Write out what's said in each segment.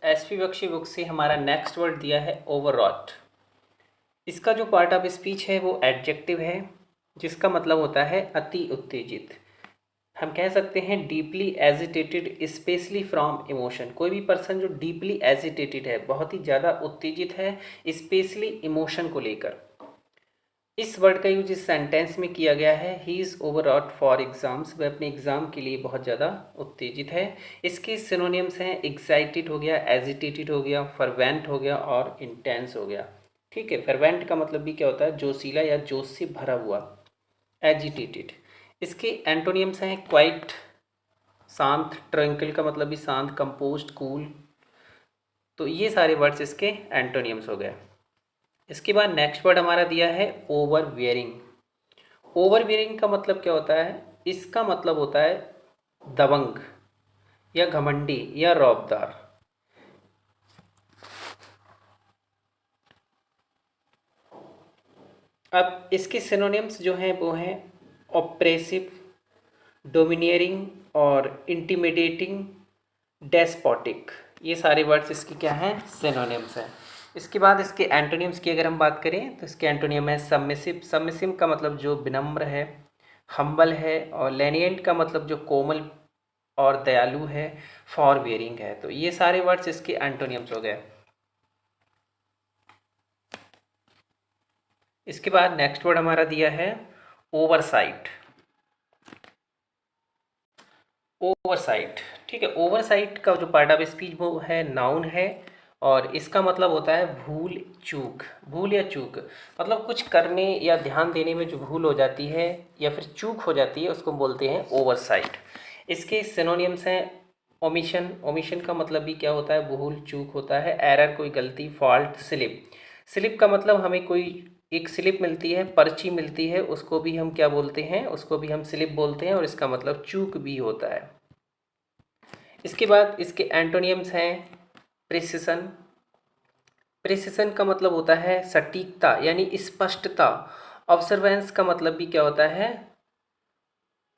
SP Bakshi book से हमारा next word दिया है ओवरऑट। इसका जो पार्ट ऑफ स्पीच है वो एडजेक्टिव है, जिसका मतलब होता है अति उत्तेजित। हम कह सकते हैं deeply agitated specially from emotion. कोई भी पर्सन जो डीपली एजिटेटेड है, बहुत ही ज़्यादा उत्तेजित है स्पेशली इमोशन को लेकर। इस वर्ड का यूज इस सेंटेंस में किया गया है, ही इज़ ओवरऑट फॉर एग्ज़ाम्स। वह अपने एग्ज़ाम के लिए बहुत ज़्यादा उत्तेजित है। इसके सिनोनिम्स हैं एक्साइटेड हो गया, एजिटेटेड हो गया, फरवेंट हो गया और इंटेंस हो गया। ठीक है, फरवेंट का मतलब भी क्या होता है, जोशीला या जोश से भरा हुआ। एजिटेटेड, इसके एंटोनियम्स हैं क्वाइट शांत, ट्रंकल का मतलब भी शांत, कंपोज्ड, कूल। तो ये सारे वर्ड्स इसके एंटोनियम्स हो गए। इसके बाद नेक्स्ट वर्ड हमारा दिया है ओवर वियरिंग। ओवर वियरिंग का मतलब क्या होता है, इसका मतलब होता है दबंग या घमंडी या रौबदार। अब इसके सिनोनिम्स जो हैं वो हैं ऑप्रेसिव, डोमिनियरिंग और इंटिमिडेटिंग, डेस्पोटिक। ये सारे वर्ड्स इसके क्या हैं, सिनोनिम्स हैं। इसके बाद इसके एंटोनिम्स की अगर हम बात करें तो इसके एंटोनियम है सबमिसिव। सबमिसिव का मतलब जो विनम्र है, हम्बल है, और लेनिएंट का मतलब जो कोमल और दयालु है, फॉरबियरिंग है। तो ये सारे वर्ड्स इसके एंटोनियम्स हो गए। इसके बाद नेक्स्ट वर्ड हमारा दिया है ओवरसाइट। ओवरसाइट, ठीक है, ओवरसाइट का जो पार्ट ऑफ स्पीच वो है नाउन है, और इसका मतलब होता है भूल चूक। भूल या चूक मतलब कुछ करने या ध्यान देने में जो भूल हो जाती है या फिर चूक हो जाती है उसको बोलते हैं ओवरसाइट। इसके सिनोनिम्स हैं ओमिशन। ओमिशन का मतलब भी क्या होता है, भूल चूक होता है। एरर कोई गलती, फॉल्ट, स्लिप। स्लिप का मतलब हमें कोई एक स्लिप मिलती है, पर्ची मिलती है, उसको भी हम क्या बोलते हैं, उसको भी हम स्लिप बोलते हैं, और इसका मतलब चूक भी होता है। इसके बाद इसके एंटोनियम्स हैं प्रिसिशन। प्रिसिशन का मतलब होता है सटीकता यानी स्पष्टता। ऑब्जर्वेंस का मतलब भी क्या होता है,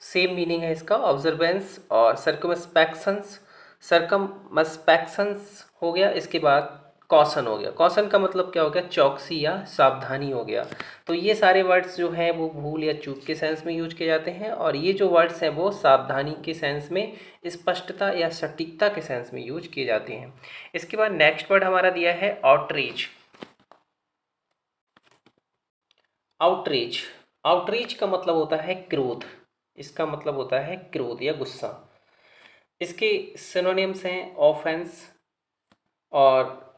सेम मीनिंग है इसका, ऑब्जर्वेंस। और सर्कमस्पेक्शंस, सर्कमस्पेक्शंस हो गया। इसके बाद कॉशन हो गया। कॉशन का मतलब क्या हो गया, चौकसी या सावधानी हो गया। तो ये सारे वर्ड्स जो हैं वो भूल या चूक के सेंस में यूज किए जाते हैं, और ये जो वर्ड्स हैं वो सावधानी के सेंस में, स्पष्टता या सटीकता के सेंस में यूज किए जाते हैं। इसके बाद नेक्स्ट वर्ड हमारा दिया है आउटरीच। आउटरीच, आउटरीच का मतलब होता है क्रोध। इसका मतलब होता है क्रोध या गुस्सा। इसके सिनोनिम्स हैं ऑफेंस और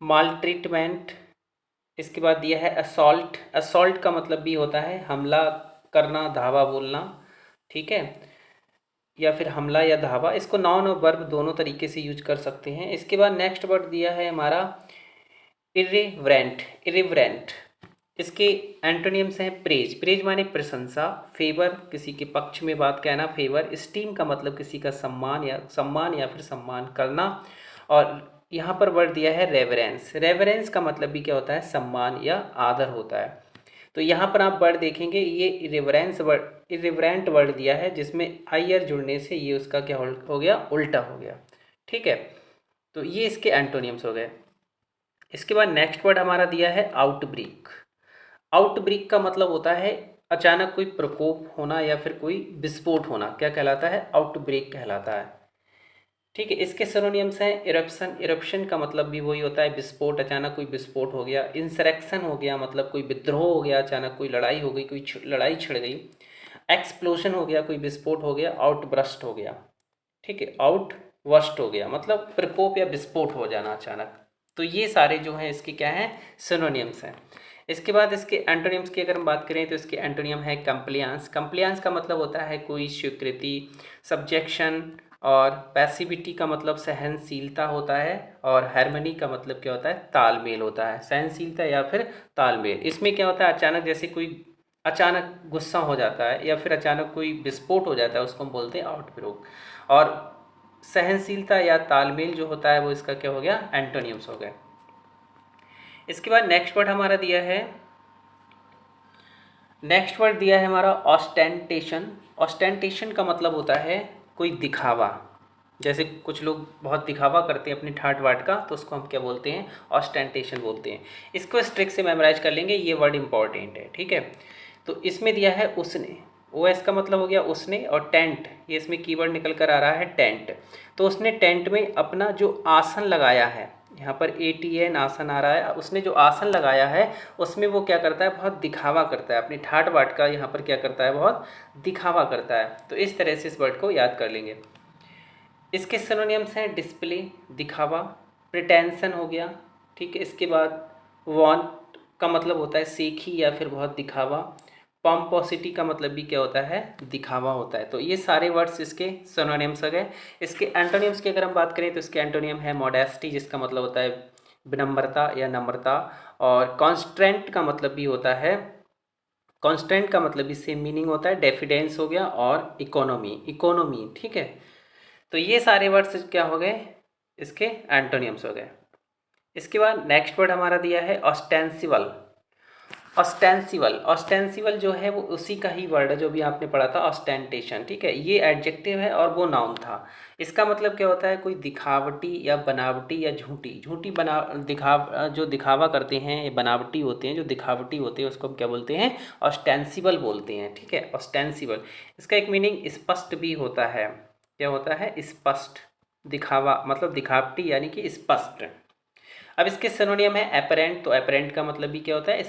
मालट्रीटमेंट। इसके बाद दिया है असॉल्ट। असॉल्ट का मतलब भी होता है हमला करना, धावा बोलना, ठीक है, या फिर हमला या धावा। इसको नाउन और वर्ब दोनों तरीके से यूज कर सकते हैं। इसके बाद नेक्स्ट वर्ड दिया है हमारा इरिवरेंट। इरिवरेंट, इसके एंटोनियम्स हैं प्रेज। प्रेज माने प्रशंसा, फेवर किसी के पक्ष में बात कहना, फेवर। स्टीम का मतलब किसी का सम्मान या फिर सम्मान करना। और यहाँ पर वर्ड दिया है रेवरेंस। रेवरेंस का मतलब भी क्या होता है, सम्मान या आदर होता है। तो यहाँ पर आप वर्ड देखेंगे, ये इरेवरेंट वर्ड दिया है जिसमें आईआर जुड़ने से ये उसका क्या हो गया, उल्टा हो गया। ठीक है, तो ये इसके एंटोनियम्स हो गए। इसके बाद नेक्स्ट वर्ड हमारा दिया है आउटब्रेक। आउटब्रेक का मतलब होता है अचानक कोई प्रकोप होना या फिर कोई विस्फोट होना, क्या कहलाता है, आउटब्रेक कहलाता है। ठीक है, इसके सिनोनिम्स हैं इरप्शन। इरप्शन का मतलब भी वही होता है विस्फोट, अचानक कोई विस्फोट हो गया। इंसरेक्शन हो गया मतलब कोई विद्रोह हो गया, अचानक कोई लड़ाई हो गई, कोई लड़ाई छिड़ गई। एक्सप्लोजन हो गया, कोई विस्फोट हो गया। आउटब्रस्ट हो गया, ठीक है, आउटबर्स्ट हो गया मतलब प्रकोप या विस्फोट हो जाना अचानक। तो ये सारे जो हैं इसके क्या हैं, सिनोनिम्स हैं। इसके बाद इसके एंटोनिम्स की अगर हम बात करें तो इसके एंटोनियम है कंप्लियांस। कंप्लियांस का मतलब होता है कोई स्वीकृति, सब्जेक्शन। और पैसिविटी का मतलब सहनशीलता होता है। और हार्मनी का मतलब क्या होता है, तालमेल होता है। सहनशीलता या फिर तालमेल, इसमें क्या होता है, अचानक जैसे कोई अचानक गुस्सा हो जाता है या फिर अचानक कोई विस्फोट हो जाता है, उसको हम बोलते हैं आउटब्रेक। और सहनशीलता या तालमेल जो होता है वो इसका क्या हो गया, एंटोनिम्स हो गए। इसके बाद नेक्स्ट वर्ड हमारा दिया है, नेक्स्ट वर्ड दिया है हमारा ऑस्टेंटेशन। ऑस्टेंटेशन का मतलब होता है कोई दिखावा जैसे कुछ लोग बहुत दिखावा करते हैं अपनी ठाट बाट का, तो उसको हम क्या बोलते हैं, ऑस्टेंटेशन बोलते हैं। इसको इस ट्रिक से मेमोराइज कर लेंगे, ये वर्ड इंपॉर्टेंट है, ठीक है। तो इसमें दिया है उसने, ओ एस का मतलब हो गया उसने, और टेंट, ये इसमें कीवर्ड निकल कर आ रहा है टेंट। तो उसने टेंट में अपना जो आसन लगाया है, यहाँ पर ATN आसन आ रहा है, उसने जो आसन लगाया है उसमें वो क्या करता है, बहुत दिखावा करता है, अपनी ठाट बाट का यहाँ पर क्या करता है, बहुत दिखावा करता है। तो इस तरह से इस वर्ड को याद कर लेंगे। इसके सिनोनिम्स हैं डिस्प्ले, दिखावा, प्रिटेंशन हो गया, ठीक है। इसके बाद वांट का मतलब होता है सेखी या फिर बहुत दिखावा। पॉम्पोसिटी का मतलब भी क्या होता है, दिखावा होता है। तो ये सारे वर्ड्स इसके सिनोनिम्स हो गए। इसके एंटोनिम्स की अगर हम बात करें तो इसके एंटोनियम है मॉडेस्टी, जिसका मतलब होता है विनम्रता या नम्रता। और कॉन्स्ट्रेंट का मतलब भी होता है, कॉन्स्टेंट का मतलब भी सेम मीनिंग होता है, डेफिडेंस हो गया, और इकोनॉमी, इकोनॉमी, ठीक है। तो ये सारे वर्ड्स क्या हो गए, इसके एंटोनियम्स हो गए। इसके बाद नेक्स्ट वर्ड हमारा दिया है ऑस्टेंसिबल। ऑस्टेंसिबल, ऑस्टेंसिबल जो है वो उसी का ही वर्ड है जो भी आपने पढ़ा था ऑस्टेंटेशन, ठीक है। ये एडजेक्टिव है और वो नाउन था। इसका मतलब क्या होता है, कोई दिखावटी या बनावटी या झूठी, झूठी बना जो दिखावा करते हैं, ये बनावटी होते हैं, जो दिखावटी होते हैं उसको हम क्या बोलते हैं, ऑस्टेंसिबल बोलते हैं, ठीक है, ऑस्टेंसिबल। इसका एक मीनिंग स्पष्ट भी होता है, क्या होता है, स्पष्ट, दिखावा मतलब दिखावटी यानी कि स्पष्ट। अब इसके सिनोनियम है एपरेंट, तो एपरेंट का मतलब भी क्या होता है,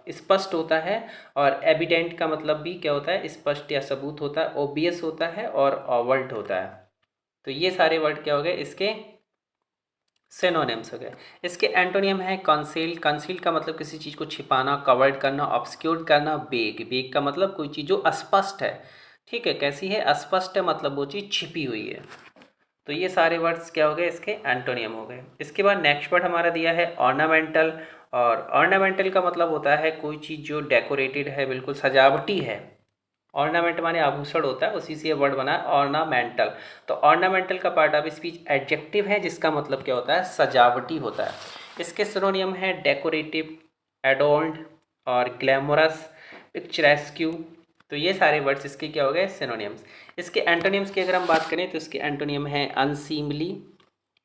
स्पष्ट होता है। और एविडेंट का मतलब भी क्या होता है, स्पष्ट या सबूत होता है। ओबियस होता है और ओवल्ट होता है। तो ये सारे वर्ड क्या हो गए, इसके सिनोनिम्स हो गए। इसके एंटोनियम है कंसील्ड, कंसील्ड का मतलब किसी चीज़ को छिपाना, कवर्ड करना, ऑब्सक्यूर्ड करना। बेग, बेग का मतलब कोई चीज़ जो अस्पष्ट है, ठीक है, कैसी है, अस्पष्ट है, मतलब वो चीज़ छिपी हुई है। तो ये सारे वर्ड्स क्या हो गए, इसके एंटोनियम हो गए। इसके बाद नेक्स्ट वर्ड हमारा दिया है ऑर्नामेंटल। और ऑर्नामेंटल का मतलब होता है कोई चीज़ जो डेकोरेटेड है, बिल्कुल सजावटी है। ऑर्नामेंट माने आभूषण होता है, उसी से ये वर्ड बना है ऑर्नामेंटल। तो ऑर्नामेंटल का पार्ट ऑफ स्पीच एडजेक्टिव है, जिसका मतलब क्या होता है, सजावटी होता है। इसके सिनोनियम है डेकोरेटिव, एडोर्न्ड और ग्लैमरस, पिक्चरेस्क्यू। तो ये सारे वर्ड्स इसके क्या हो गए, सिनोनियम्स। इसके एंटोनियम्स की अगर हम बात करें तो इसके एंटोनियम है अनसीमली,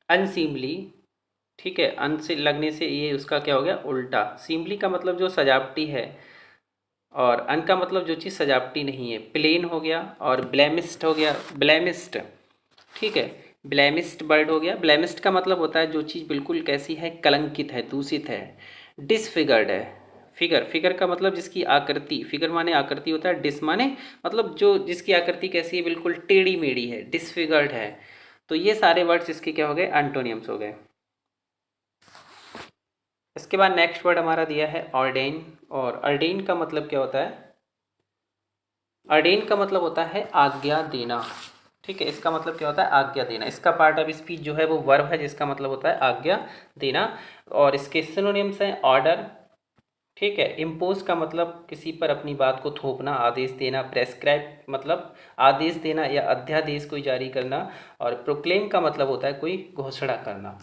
अनसीमली, ठीक है, अन से लगने से ये उसका क्या हो गया, उल्टा। सीमली का मतलब जो सजावटी है, और अन का मतलब जो चीज़ सजावटी नहीं है। प्लेन हो गया, और ब्लेमिस्ड हो गया, ब्लेमिस्ड, ठीक है, ब्लेमिस्ड बर्ड हो गया। ब्लेमिस्ड का मतलब होता है जो चीज़ बिल्कुल कैसी है, कलंकित है, दूषित है। डिसफिगर्ड है, फिगर, फिगर का मतलब जिसकी आकृति, फिगर माने आकृति होता है, डिस माने मतलब जो जिसकी आकृति कैसी है, बिल्कुल टेढ़ी मेढ़ी है, डिसफिगर्ड है। तो ये सारे वर्ड्स इसके क्या हो गए, एंटोनियम्स हो गए। इसके बाद नेक्स्ट वर्ड हमारा दिया है ऑर्डेन। और ऑर्डेन का मतलब क्या होता है, ऑर्डेन का मतलब होता है आज्ञा देना, ठीक है। इसका मतलब क्या होता है, आज्ञा देना। इसका पार्ट ऑफ स्पीच जो है वो वर्ब है, जिसका मतलब होता है आज्ञा देना। और इसके सिनोनिम्स हैं ऑर्डर, ठीक है। इम्पोज का मतलब किसी पर अपनी बात को थोपना, आदेश देना। प्रेस्क्राइब मतलब आदेश देना या अध्यादेश कोई जारी करना। और प्रोक्लेम का मतलब होता है कोई घोषणा करना।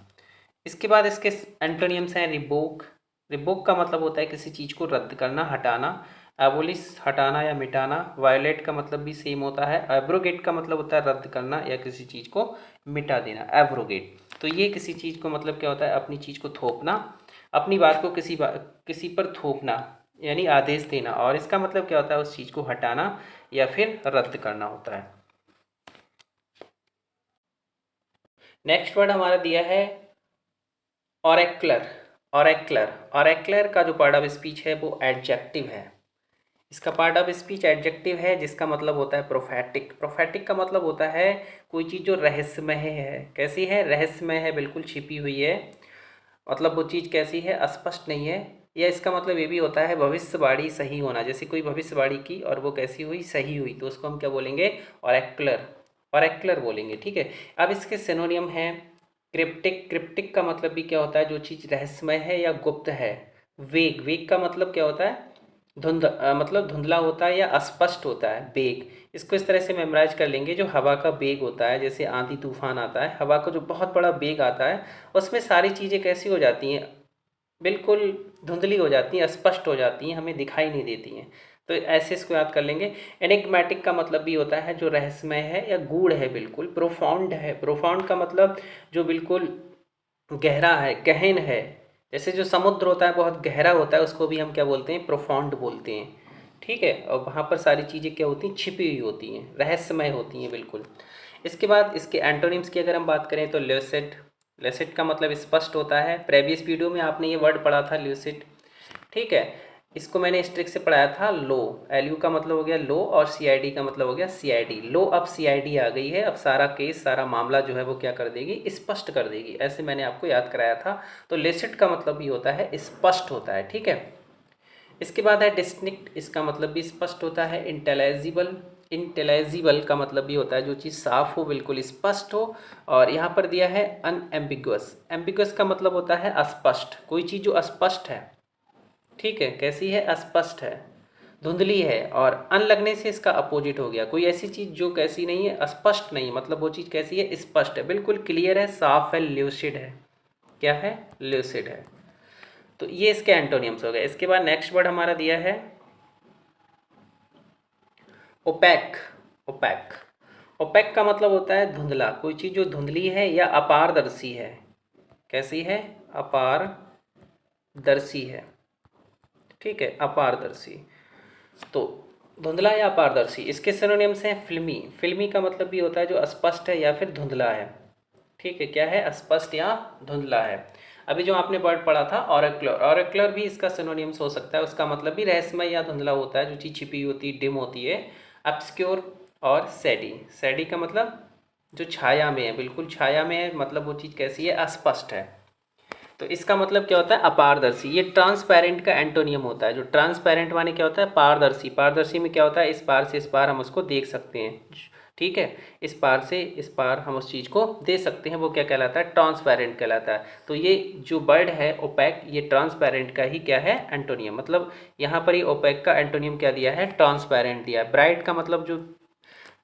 इसके बाद इसके एंटोनियम्स हैं रिबोक, रिबोक का मतलब होता है किसी चीज़ को रद्द करना, हटाना। एबोलिश हटाना या मिटाना। वायोलेट का मतलब भी सेम होता है। एब्रोगेट का मतलब होता है रद्द करना या किसी चीज़ को मिटा देना, एब्रोगेट। तो ये किसी चीज़ को मतलब क्या होता है, अपनी चीज़ को थोपना, अपनी बात को किसी पर थोपना यानी आदेश देना। और इसका मतलब क्या होता है, उस चीज़ को हटाना या फिर रद्द करना होता है। नेक्स्ट वर्ड हमारा दिया है ऑरेक्युलर, ऑरेक्युलर, ऑरेक्युलर का जो पार्ट ऑफ स्पीच है वो एडजेक्टिव है। इसका पार्ट ऑफ स्पीच एडजेक्टिव है, जिसका मतलब होता है प्रोफेटिक। प्रोफेटिक का मतलब होता है कोई चीज़ जो रहस्यमय है, कैसी है, रहस्यमय है, बिल्कुल छिपी हुई है, मतलब वो चीज़ कैसी है, अस्पष्ट नहीं है। या इसका मतलब ये भी होता है भविष्यवाणी सही होना, जैसे कोई भविष्यवाणी की और वो कैसी हुई, सही हुई, तो उसको हम क्या बोलेंगे, ऑरेक्युलर, ऑरेक्युलर बोलेंगे, ठीक है। अब इसके सिनोनियम हैं क्रिप्टिक, क्रिप्टिक का मतलब भी क्या होता है, जो चीज़ रहस्यमय है या गुप्त है। वेग, वेग का मतलब क्या होता है, मतलब धुंधला होता है या अस्पष्ट होता है, बेग। इसको इस तरह से मेमोराइज कर लेंगे, जो हवा का बेग होता है, जैसे आंधी तूफान आता है, हवा का जो बहुत बड़ा बेग आता है, उसमें सारी चीज़ें कैसी हो जाती हैं, बिल्कुल धुंधली हो जाती हैं, स्पष्ट हो जाती हैं, हमें दिखाई नहीं देती हैं। तो ऐसे इसको याद कर लेंगे। एनिग्मेटिक का मतलब भी होता है जो रहस्यमय है या गूढ़ है बिल्कुल। प्रोफाउंड है, प्रोफाउंड का मतलब जो बिल्कुल गहरा है, गहन है। जैसे जो समुद्र होता है बहुत गहरा होता है, उसको भी हम क्या बोलते हैं, प्रोफाउंड बोलते हैं। ठीक है, और वहाँ पर सारी चीज़ें क्या होती हैं, छिपी हुई होती हैं, रहस्यमय होती हैं बिल्कुल। इसके बाद इसके एंटोनिम्स की अगर हम बात करें तो ल्यूसिड। ल्यूसिड का मतलब स्पष्ट होता है। प्रीवियस वीडियो में आपने ये वर्ड पढ़ा था ल्यूसिड। ठीक है, इसको मैंने इस ट्रिक से पढ़ाया था। लो, एल यू का मतलब हो गया लो और सी आई डी का मतलब हो गया सी आई डी। लो, अब सी आई डी आ गई है, अब सारा केस, सारा मामला जो है वो क्या कर देगी, स्पष्ट कर देगी। ऐसे मैंने आपको याद कराया था। तो लेसिड का मतलब भी होता है स्पष्ट होता है। ठीक है, इसके बाद है डिस्टिंक्ट, इसका मतलब भी स्पष्ट होता है। इंटेलिजिबल, इंटेलिजिबल का मतलब भी होता है जो चीज़ साफ हो, बिल्कुल स्पष्ट हो। और यहाँ पर दिया है अनएम्बिगुअस। एम्बिगुअस का मतलब होता है अस्पष्ट, कोई चीज़ जो अस्पष्ट है। ठीक है, कैसी है, अस्पष्ट है, धुंधली है। और अन लगने से इसका अपोजिट हो गया, कोई ऐसी चीज़ जो कैसी नहीं है, अस्पष्ट नहीं, मतलब वो चीज़ कैसी है, स्पष्ट है, बिल्कुल क्लियर है, साफ है, ल्यूसिड है। क्या है, ल्यूसिड है। तो ये इसके एंटोनियम्स हो गए। इसके बाद नेक्स्ट वर्ड हमारा दिया है ओपैक। ओपैक, ओपैक का मतलब होता है धुंधला, कोई चीज़ जो धुंधली है या अपारदर्शी है। कैसी है, अपारदर्शी है। ठीक है, अपारदर्शी। तो धुंधला या अपारदर्शी, इसके सिनोनिम्स हैं फिल्मी। फिल्मी का मतलब भी होता है जो अस्पष्ट है या फिर धुंधला है। ठीक है, क्या है, अस्पष्ट या धुंधला है। अभी जो आपने वर्ड पढ़ा था ऑरेक्युलर, ऑरेक्युलर भी इसका सिनोनिम्स हो सकता है। उसका मतलब भी रहस्यमय या धुंधला होता है, जो चीज़ छिपी होती है, डिम होती है। ऑब्स्क्योर और सैडी, सैडी का मतलब जो छाया में है, बिल्कुल छाया में है, मतलब वो चीज़ कैसी है, अस्पष्ट है। तो इसका मतलब क्या होता है, अपारदर्शी। ये ट्रांसपेरेंट का एंटोनियम होता है। जो ट्रांसपेरेंट माने क्या होता है, पारदर्शी। पारदर्शी में क्या होता है, इस पार से इस पार हम उसको देख सकते हैं। ठीक है, इस पार से इस पार हम उस चीज़ को दे सकते हैं, वो क्या कहलाता है, ट्रांसपेरेंट कहलाता है। तो ये जो वर्ड है ओपैक, ये ट्रांसपेरेंट का ही क्या है, एंटोनियम। मतलब यहाँ पर ये ओपैक का एंटोनियम क्या दिया है, ट्रांसपेरेंट दिया है। ब्राइट का मतलब जो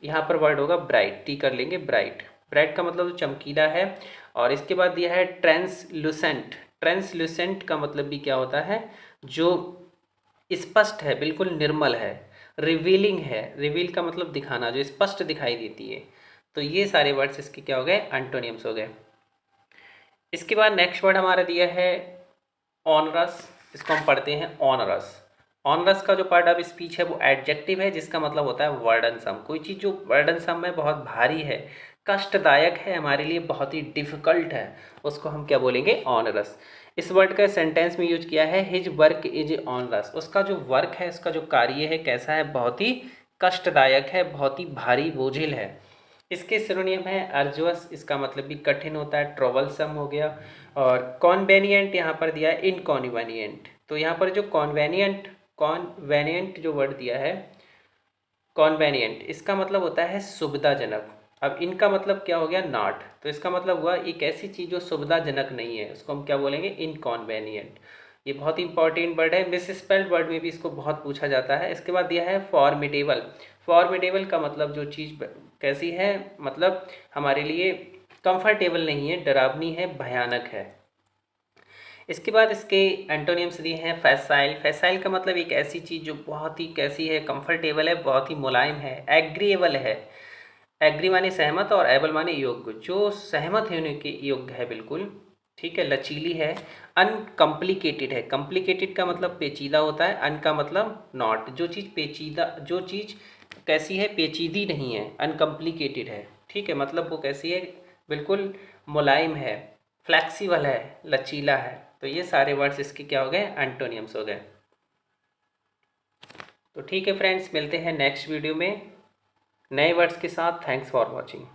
यहाँ पर वर्ड होगा ब्राइट, टी कर लेंगे, ब्राइट। ब्राइट का मतलब जो चमकीला है। और इसके बाद दिया है ट्रांसलूसेंट। ट्रांसलूसेंट का मतलब भी क्या होता है, जो स्पष्ट है, बिल्कुल निर्मल है। रिवीलिंग है, रिवील का मतलब दिखाना, जो स्पष्ट दिखाई देती है। तो ये सारे वर्ड्स इसके क्या हो गए, एंटोनियम्स हो गए। इसके बाद नेक्स्ट वर्ड हमारा दिया है ऑनरस। इसको हम पढ़ते हैं ऑनरस। ऑनरस का जो पार्ट ऑफ स्पीच है वो एडजेक्टिव है, जिसका मतलब होता है वर्डनसम। कोई चीज़ जो वर्डनसम है, बहुत भारी है, कष्टदायक है, हमारे लिए बहुत ही डिफिकल्ट है, उसको हम क्या बोलेंगे, ऑनरस। इस वर्ड का सेंटेंस में यूज किया है, हिज वर्क इज ऑनरस। उसका जो वर्क है, उसका जो कार्य है, कैसा है, बहुत ही कष्टदायक है, बहुत ही भारी बोझिल है। इसके सिनोनियम है अर्जुअस, इसका मतलब भी कठिन होता है, ट्रबलसम हो गया। और कॉन्वेनिएंट यहाँ पर दिया है, इनकॉन्वेनिएंट। तो यहाँ पर जो कॉन्वेनिएंट, कॉन्वेनिएंट जो वर्ड दिया है, कॉन्वेनिएंट, इसका मतलब होता है सुविधाजनक। अब इनका मतलब क्या हो गया, नॉट। तो इसका मतलब हुआ एक ऐसी चीज़ जो सुविधाजनक नहीं है, उसको हम क्या बोलेंगे, इनकॉन्वेनिएंट। ये बहुत ही इंपॉर्टेंट वर्ड है, मिस स्पेल्ड वर्ड में भी इसको बहुत पूछा जाता है। इसके बाद दिया है फॉर्मिडेबल। फॉर्मिडेबल का मतलब जो चीज़ कैसी है, मतलब हमारे लिए कंफर्टेबल नहीं है, डरावनी है, भयानक है। इसके बाद इसके एंटोनियम्स दिए हैं फैसाइल। फैसाइल का मतलब एक ऐसी चीज़ जो बहुत ही कैसी है, कंफर्टेबल है, बहुत ही मुलायम है। एग्रीएबल है, एग्री माने सहमत और एबल माने योग्य, जो सहमत होने के योग्य है बिल्कुल। ठीक है, लचीली है। अनकम्प्लिकेटेड है, कम्प्लिकेटेड का मतलब पेचीदा होता है, अन का मतलब नॉट। जो चीज़ पेचीदा, जो चीज़ कैसी है, पेचीदी नहीं है, अनकम्प्लिकेटेड है। ठीक है, मतलब वो कैसी है, बिल्कुल मुलायम है, फ्लैक्सीबल है, लचीला है। तो ये सारे वर्ड्स इसके क्या हो गए, एंटोनियम्स हो गए। तो ठीक है फ्रेंड्स, मिलते हैं नेक्स्ट वीडियो में नए वर्ड्स के साथ। Thanks for watching.